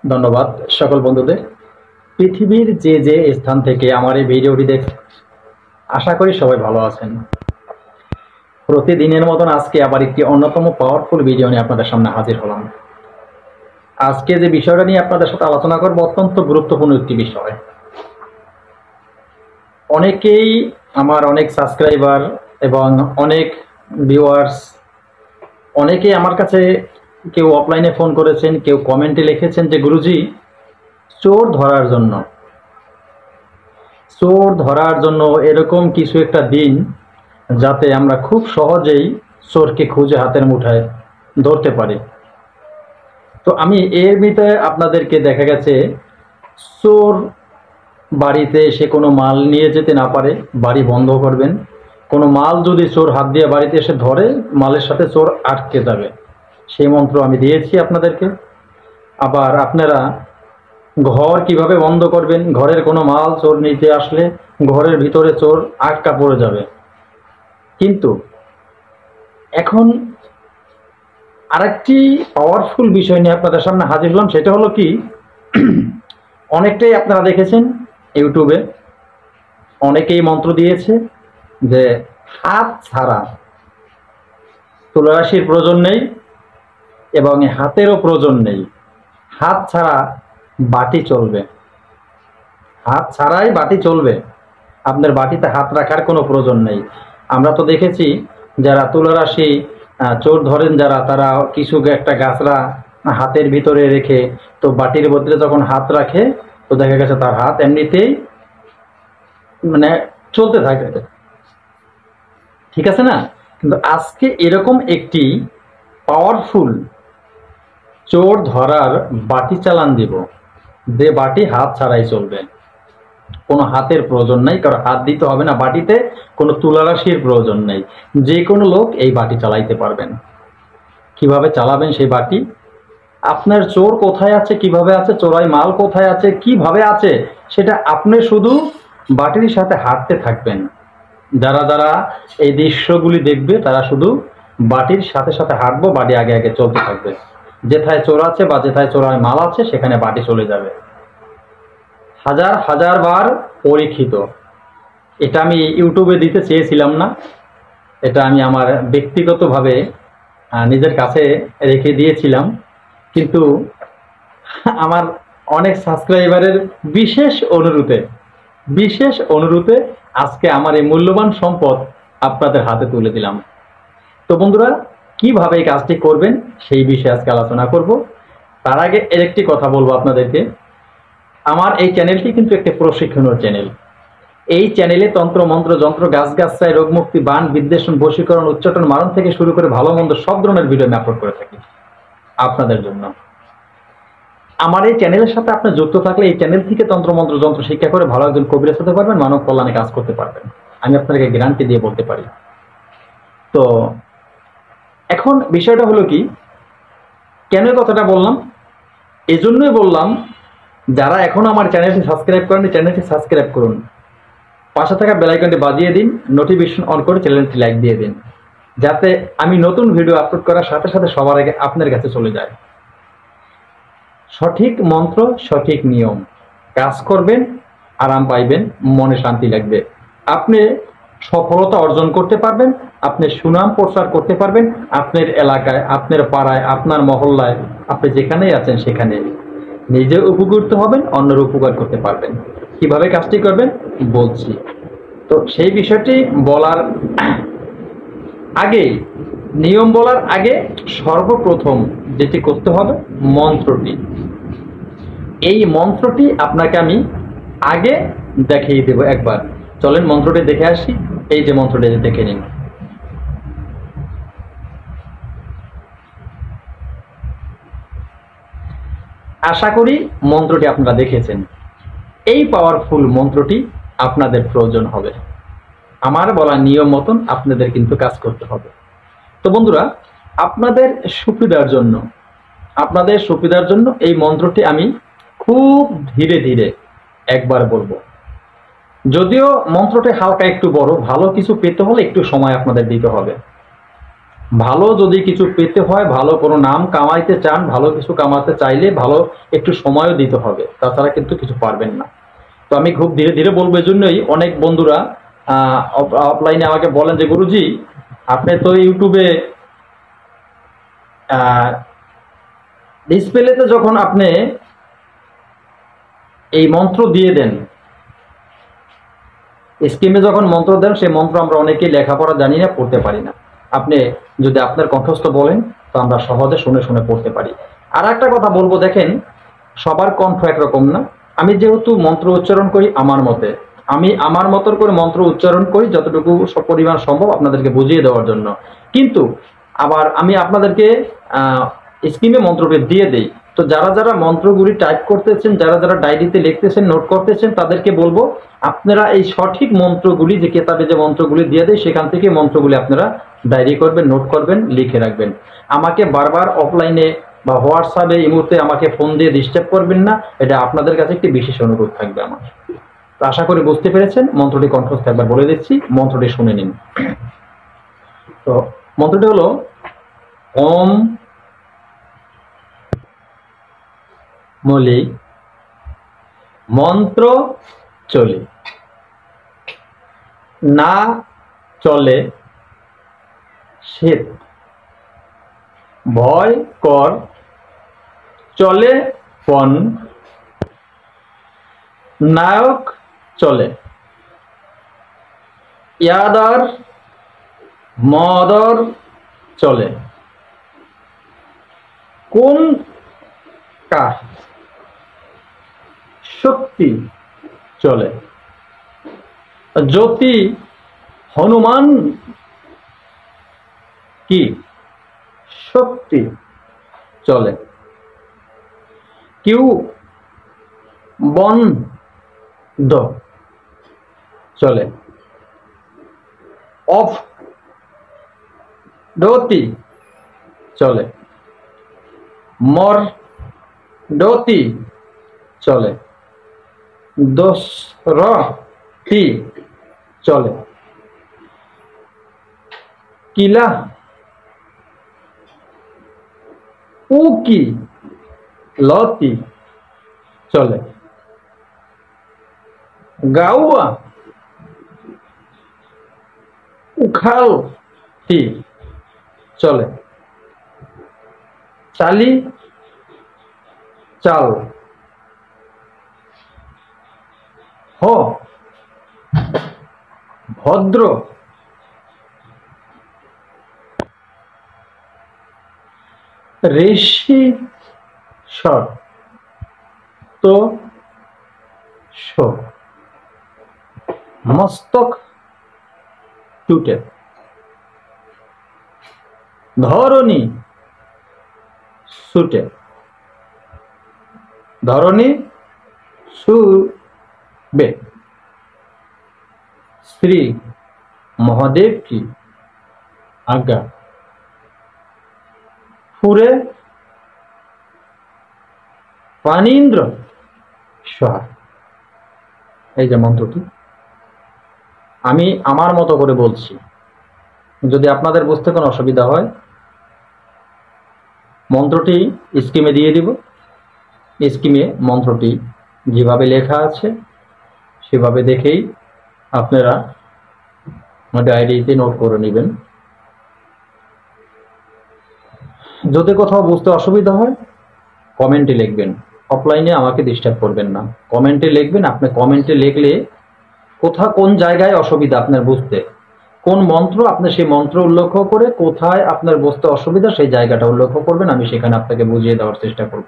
ধন্যবাদ সকল বন্ধুদের। পৃথিবীর যে যে স্থান থেকে আমার এই ভিডিওটি দেখছেন, আশা করি সবাই ভালো আছেন। প্রতিদিনের মতন আজকে আবার একটি অন্যতম পাওয়ারফুল ভিডিও নিয়ে আপনাদের সামনে হাজির হলাম। আজকে যে বিষয়টা নিয়ে আপনাদের সাথে আলোচনা করব অত্যন্ত গুরুত্বপূর্ণ একটি বিষয়। অনেকেই আমার অনেক সাবস্ক্রাইবার এবং অনেক ভিউয়ার্স অনেকেই আমার কাছে কেউ অফলাইনে ফোন করেছেন, কেউ কমেন্টে লিখেছেন যে গুরুজি, চোর ধরার জন্য এরকম কিছু একটা দিন যাতে আমরা খুব সহজেই চোরকে খুঁজে হাতের মুঠায় ধরতে পারি। তো আমি এর ভিতরে আপনাদেরকে দেখা গেছে চোর বাড়িতে এসে কোনো মাল নিয়ে যেতে না পারে, বাড়ি বন্ধ করবেন। কোনো মাল যদি চোর হাত দিয়ে বাড়িতে এসে ধরে, মালের সাথে চোর আটকে যাবে, সেই মন্ত্র আমি দিয়েছি আপনাদেরকে। আবার আপনারা ঘর কিভাবে বন্ধ করবেন, ঘরের কোনো মাল চোর নিতে আসলে ঘরের ভিতরে চোর আটকা পড়ে যাবে। কিন্তু এখন আরেকটি পাওয়ারফুল বিষয় নিয়ে আপনাদের সামনে হাজির হলাম। সেটা হলো কি, অনেকটাই আপনারা দেখেছেন ইউটিউবে অনেকেই মন্ত্র দিয়েছে যে হাত ছাড়া তুলারাশির প্রয়োজন নেই এবং হাতেরও প্রয়োজন নেই, হাত ছাড়া বাটি চলবে, হাত ছাড়াই বাটি চলবে, আপনার বাটিতে হাত রাখার কোনো প্রয়োজন নেই। আমরা তো দেখেছি যারা তুলারাশি চোর ধরেন যারা, তারা কিছু একটা গাছরা হাতের ভিতরে রেখে তো বাটির বদলে যখন হাত রাখে তো দেখা গেছে তার হাত এমনিতেই মানে চলতে থাকে, ঠিক আছে না? কিন্তু আজকে এরকম একটি পাওয়ারফুল চোর ধরার বাটি চালান দিব, যে বাটি হাত ছাড়াই চলবে, কোনো হাতের প্রয়োজন নেই, কারণ হাত দিতে হবে না বাটিতে, কোনো তুলারাশির প্রয়োজন নেই, যে কোনো লোক এই বাটি চালাইতে পারবেন। কিভাবে চালাবেন সেই বাটি? আপনার চোর কোথায় আছে, কিভাবে আছে, চোরাই মাল কোথায় আছে, কিভাবে আছে, সেটা আপনি শুধু বাটির সাথে হাঁটতে থাকবেন। যারা যারা এই দৃশ্যগুলি দেখবে তারা শুধু বাটির সাথে সাথে হাঁটবো, বাটি আগে আগে চলতে থাকবে। যেথায় চোর আছে বা যেথায় চোরাই মাল আছে সেখানে বাটি চলে যাবে। হাজার হাজার বার পরীক্ষিত। এটা আমি ইউটিউবে দিতে চেয়েছিলাম না, এটা আমি আমার ব্যক্তিগতভাবে নিজের কাছে রেখে দিয়েছিলাম, কিন্তু আমার অনেক সাবস্ক্রাইবারের বিশেষ অনুরোধে আজকে আমার এই মূল্যবান সম্পদ আপনাদের হাতে তুলে দিলাম। তো বন্ধুরা, কিভাবে এই কাজটি করবেন সেই বিষয়ে আজকে আলোচনা করব। তার আগে এর একটি কথা বলবো আপনাদেরকে, আমার এই চ্যানেলটি কিন্তু একটি প্রশিক্ষণের চ্যানেল। এই চ্যানেলে তন্ত্র মন্ত্র যন্ত্র গাছগাছায় রোগমুক্তি বান বিদ্বেষণ বশীকরণ উচ্চাটন মারণ থেকে শুরু করে ভালো মন্দ সব ধরনের ভিডিও আমি আপলোড করে থাকি আপনাদের জন্য। আমার এই চ্যানেলের সাথে আপনি যুক্ত থাকলে এই চ্যানেল থেকে তন্ত্র মন্ত্র যন্ত্র শিক্ষা করে ভালো একজন কবিরাজ হতে পারবেন, মানব কল্যাণে কাজ করতে পারবেন, আমি আপনাকে গ্যারান্টি দিয়ে বলতে পারি। তো এখন বিষয়টা হলো কি, কেন কথাটা বললাম? এজন্যই বললাম, যারা এখন আমার চ্যানেলটি সাবস্ক্রাইব করেন চ্যানেলটি সাবস্ক্রাইব করুন, পাশে থাকা বেল আইকনটি বাজিয়ে দিন, নোটিফিকেশন অন করে চ্যানেলটি লাইক দিয়ে দিন, যাতে আমি নতুন ভিডিও আপলোড করার সাথে সাথে সবার আগে আপনার কাছে চলে যায়। সঠিক মন্ত্র, সঠিক নিয়ম, কাজ করবেন, আরাম পাইবেন, মনে শান্তি লাগবে, আপনি সফলতা অর্জন করতে পারবেন, আপনি সুনাম প্রচার করতে পারবেন আপনার এলাকায়, আপনার পাড়ায়, আপনার মহল্লায়, আপনি যেখানেই আছেন সেখানে নিজে উপকৃত হবেন, অন্যের উপকার করতে পারবেন। কিভাবে কাজটি করবেন বলছি। তো সেই বিষয়টি বলার আগে, নিয়ম বলার আগে সর্বপ্রথম যেটি করতে হবে মন্ত্রটি, এই মন্ত্রটি আপনাকে আমি আগে দেখিয়ে দেব একবার। চলেন মন্ত্রটি দেখে আসি। এই যে মন্ত্রটি দেখে নিন। আশা করি মন্ত্রটি আপনারা দেখেছেন। এই পাওয়ারফুল মন্ত্রটি আপনাদের প্রয়োজন হবে, আমার বলা নিয়ম মতন আপনাদের কিন্তু কাজ করতে হবে। তো বন্ধুরা, আপনাদের সুবিধার জন্য এই মন্ত্রটি আমি খুব ধীরে ধীরে একবার বলবো। যদিও মন্ত্রটি হালকা একটু বড়, ভালো কিছু পেতে হলে একটু সময় আপনাদের দিতে হবে। ভালো যদি কিছু পেতে হয়, ভালো কোনো নাম কামাইতে চান, ভালো কিছু কামাতে চাইলে ভালো একটু সময়ও দিতে হবে, তাছাড়া কিন্তু কিছু পারবেন না। তো আমি খুব ধীরে ধীরে বলবো, এজন্যই অনেক বন্ধুরা অফলাইনে আমাকে বলেন যে গুরুজি আপনি তো ইউটিউবে ডিসপ্লেতে যখন আপনি এই মন্ত্র দিয়ে দেন, স্কিমে যখন মন্ত্র দেন, সেই মন্ত্র আমরা অনেকেই লেখাপড়া জানি না, পড়তে পারি না। আপনি যদি আপনার কণ্ঠস্থ বলেন তো আমরা সহজে শুনে শুনে পড়তে পারি। আর একটা কথা বলবো, দেখেন সবার কণ্ঠ একরকম না। আমি যেহেতু মন্ত্র উচ্চারণ করি আমার মতে, আমি আমার মতন করে মন্ত্র উচ্চারণ করি যতটুকু পরিমাণ সম্ভব আপনাদেরকে বুঝিয়ে দেওয়ার জন্য। কিন্তু আবার আমি আপনাদেরকে স্ক্রিনে মন্ত্রটি দিয়ে দেই। তো যারা যারা মন্ত্রগুলি টাইপ করতেছেন, যারা যারা ডায়েরিতে লিখতেছেন, নোট করতেছেন, তাদেরকে বলবো আপনারা এই সঠিক মন্ত্রগুলি যে কেতাবে যে মন্ত্রগুলি দিয়ে দেয় সেখান থেকে মন্ত্রগুলি আপনারা ডায়েরি করবেন, নোট করবেন, লিখে রাখবেন। আমাকে বারবার অফলাইনে বা হোয়াটসঅ্যাপে এই মুহূর্তে আমাকে ফোন দিয়ে ডিস্টার্ব করবেন না, এটা আপনাদের কাছে একটি বিশেষ অনুরোধ থাকবে আমার। তো আশা করি বুঝতে পেরেছেন। মন্ত্রটি কণ্ঠস্থ একবার বলে দিচ্ছি, মন্ত্রটি শুনে নিন। তো মন্ত্রটি হলো ওম মলি মন্ত্র চলে, না চলে শীত, ভয় কর চলে পণ, নায়ক চলে, ইয়াদার মদর চলে, কোন কার শক্তি চলে, জ্যোতি হনুমান কি শক্তি চলে, কিউ বন্ধ চলে, অফ ডতি চলে, মর ডতি চলে, দোসরতি চলে, কিলা উকি লতি চলে, গাউয়া উখালতি চলে, চালি চাল, হ ভদ্র, ঋষি স্বর তো শো, মস্তক টুটে, ধরণী ছুটে, ধরণী শুবে, শ্রী মহাদেব কি আজ্ঞা, ফুরে পানীন্দ্র সহায়। এই যে মন্ত্রটি আমি আমার মতো করে বলছি, যদি আপনাদের বুঝতে কোনো অসুবিধা হয় মন্ত্রটি স্ক্রিনে দিয়ে দিব। স্ক্রিনে মন্ত্রটি যেভাবে লেখা আছে সেভাবে দেখেই আপনারা ডায়েরিতে নোট করে নেবেন। যদি কোথাও বুঝতে অসুবিধা হয় কমেন্টে লিখবেন, অফলাইনে আমাকে ডিস্টার্ব করবেন না, কমেন্টে লিখবেন। আপনি কমেন্টে লিখলে কোন জায়গায় অসুবিধা আপনার বুঝতে, কোন মন্ত্র আপনি সেই মন্ত্র উল্লেখ করে কোথায় আপনার বুঝতে অসুবিধা সেই জায়গাটা উল্লেখ করবেন, আমি সেখানে আপনাকে বুঝিয়ে দেওয়ার চেষ্টা করব।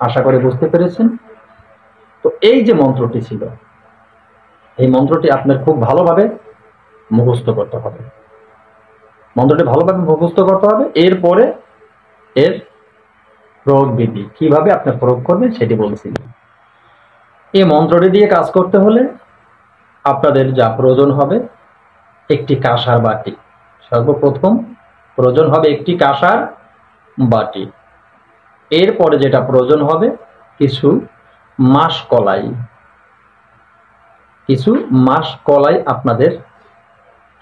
আশা করি বুঝতে পেরেছেন। তো এই যে মন্ত্রটি ছিল, এই মন্ত্রটি আপনার খুব ভালোভাবে মুখস্থ করতে হবে। মন্ত্রটি ভালোভাবে মুখস্থ করতে হবে। এরপরে এর প্রয়োগ বিধি কিভাবে আপনি প্রয়োগ করবেন সেটি বলছি। এই মন্ত্রটি দিয়ে কাজ করতে হলে আপনাদের যা প্রয়োজন হবে একটি কাঁসার বাটি। সর্বপ্রথম প্রয়োজন হবে একটি কাঁসার বাটি। এরপরে যেটা প্রয়োজন হবে কিছু মাসকলাই, কিছু মাসকলাই আপনাদের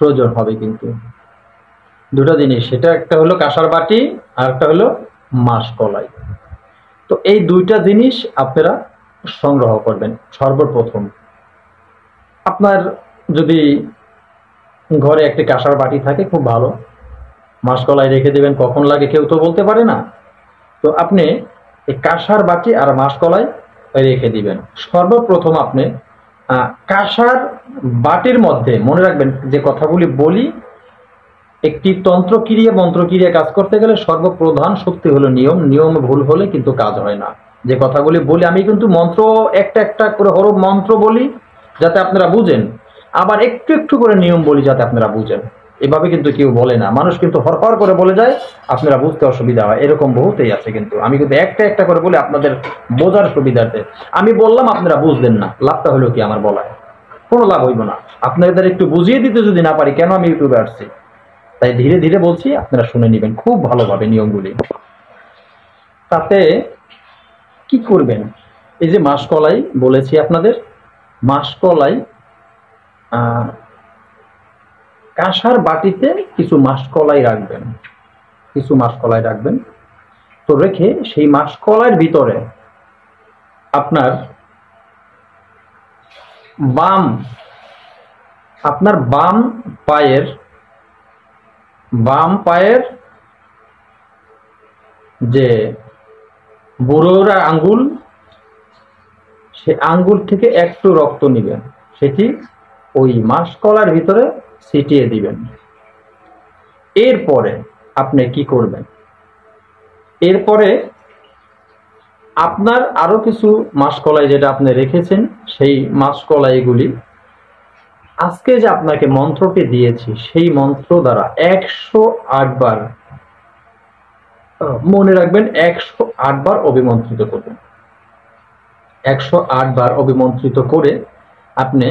প্রয়োজন হবে। কিন্তু দুটো জিনিস, সেটা একটা হলো কাঁসার বাটি আর একটা হলো মাসকলাই। তো এই দুইটা জিনিস আপনারা সংগ্রহ করবেন। সর্বপ্রথম আপনার যদি ঘরে একটি কাঁসার বাটি থাকে খুব ভালো, মাসকলাই রেখে দেবেন, কখন লাগে কেউ তো বলতে পারে না। তো আপনি এই কাঁসার বাটি আর মাসকলাই রেখে দিবেন। সর্বপ্রথম আপনি কাঁসার বাটির মধ্যে মনে রাখবেন যে কথাগুলি বলি, একটি তন্ত্রক্রিয়া মন্ত্রক্রিয়া কাজ করতে গেলে সর্বপ্রধান শক্তি হলো নিয়ম। নিয়ম ভুল হলে কিন্তু কাজ হয় না। যে কথাগুলি বলি আমি কিন্তু মন্ত্র একটা একটা করে হরফ মন্ত্র বলি যাতে আপনারা বুঝেন, আবার একটু একটু করে নিয়ম বলি যাতে আপনারা বুঝেন। এভাবে কিন্তু কেউ বলে না, মানুষ কিন্তু হরহর করে বলে যায়, আপনারা বুঝতে অসুবিধা হয়, এরকম বহুতেই আছে। কিন্তু আমি কিন্তু একটা একটা করে বলি আপনাদের বোঝার সুবিধার্থে। আমি বললাম আপনারা বুঝলেন না, লাভটা হলো কি আমার বলায়? কোনো লাভ হইব না। আপনাদের একটু বুঝিয়ে দিতে যদি না পারি, কেন আমি ইউটিউবে আসছি? তাই ধীরে ধীরে বলছি, আপনারা শুনে নেবেন খুব ভালোভাবে নিয়মগুলি। তাতে কি করবেন, এই যে মাসকলাই বলেছি আপনাদের, মাসকলাই কাঁসার বাটিতে কিছু মাসকলাই রাখবেন, কিছু মাসকলাই রাখবেন। তো রেখে সেই মাসকলাইয়ের ভিতরে আপনার বাম পায়ের যে বুড়োর আঙ্গুল, সে আঙ্গুল থেকে একটু রক্ত নেবেন, সেটি ওই মাসকলার ভিতরে ছিটিয়ে দিবেন। এরপরে আপনি কি করবেন, এরপরে আপনার আরো কিছু মাসকলাই যেটা আপনি রেখেছেন, সেই মাসকলাইগুলি আজকে যে আপনাকে মন্ত্রটি দিয়েছি সেই মন্ত্র দ্বারা 108 বার, মনে রাখবেন 108 বার অভিমন্ত্রিত করবেন। 108 বার অভিমন্ত্রিত করে আপনি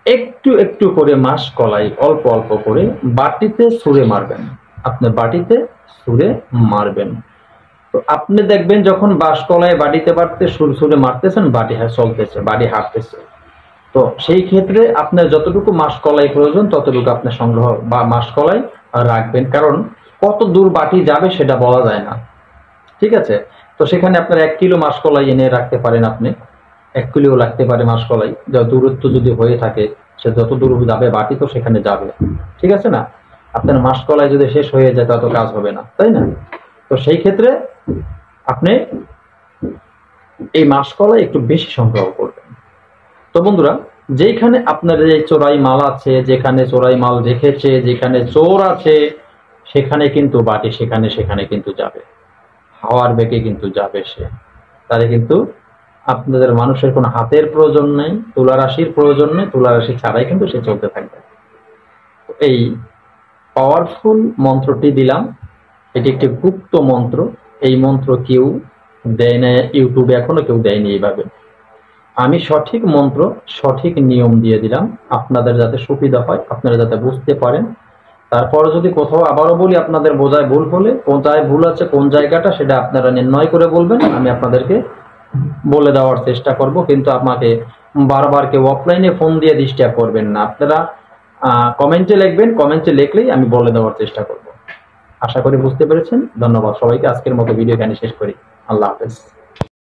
একটু একটু করে মাসকলাই অল্প অল্প করে বাটিতে ছুঁড়ে মারবেন। আপনি বাটিতে ছুঁড়ে মারবেন। তো আপনি দেখবেন যখন মাসকলাই বাটিতে ছুঁড়ে মারতেছেন, বাটি চলতেছে, বাটি হাঁটতেছে। তো সেই ক্ষেত্রে আপনার যতটুকু মাসকলাই প্রয়োজন ততটুকু আপনি সংগ্রহ বা মাসকলাই রাখবেন, কারণ কত দূর বাটি যাবে সেটা বলা যায় না। ঠিক আছে? তো সেখানে আপনার 1 কিলো মাসকলাই এনে রাখতে পারেন। আপনি 1 কিলো লাগতে পারে মাসকলাই, যা দূরত্ব যদি হয়ে থাকে, সে যত দূর যাবে বাটি তো সেখানে যাবে। ঠিক আছে না? আপনার মাসকলাই যদি শেষ হয়ে যায় তত কাজ হবে না, তাই না? তো সেই ক্ষেত্রে আপনি এই মাসকলাই একটু বেশি সংগ্রহ করবেন। তো বন্ধুরা, যেখানে আপনার এই চোরাই মাল আছে, যেখানে চোরাই মাল রেখেছে, যেখানে চোর আছে, সেখানে কিন্তু বাটি সেখানে কিন্তু যাবে, হাওয়ার বেগে কিন্তু যাবে সে। তাহলে কিন্তু আপনাদের মানুষের কোনো হাতের প্রয়োজন নেই, তুলা রাশির প্রয়োজন নেই, তুলা রাশি ছাড়াই কিন্তু সে চলতে থাকবে। এই পাওয়ারফুল মন্ত্রটি দিলাম, এটি একটি গুপ্ত মন্ত্র। এই মন্ত্র কেউ দেয় না ইউটিউবে, এখনো কেউ দেয়নি এইভাবে। আমি সঠিক মন্ত্র সঠিক নিয়ম দিয়ে দিলাম, আপনাদের যাতে সুবিধা হয়, আপনারা যাতে বুঝতে পারেন। তারপর যদি কোথাও আবারও বলি আপনাদের বোঝায় ভুল হলে, কোথায় ভুল আছে কোন জায়গাটা সেটা আপনারা নির্ণয় করে বলবেন, আমি আপনাদেরকে বলে দেওয়ার চেষ্টা করব। কিন্তু আমাকে বারবার কেউ অফলাইনে ফোন দিয়ে ডিস্টার্ব করবেন না, আপনারা কমেন্টে লিখবেন, কমেন্টে লিখলেই আমি বলে দেওয়ার চেষ্টা করব। আশা করি বুঝতে পেরেছেন। ধন্যবাদ সবাইকে। আজকের মতো ভিডিও এখানে শেষ করি। আল্লাহ হাফেজ।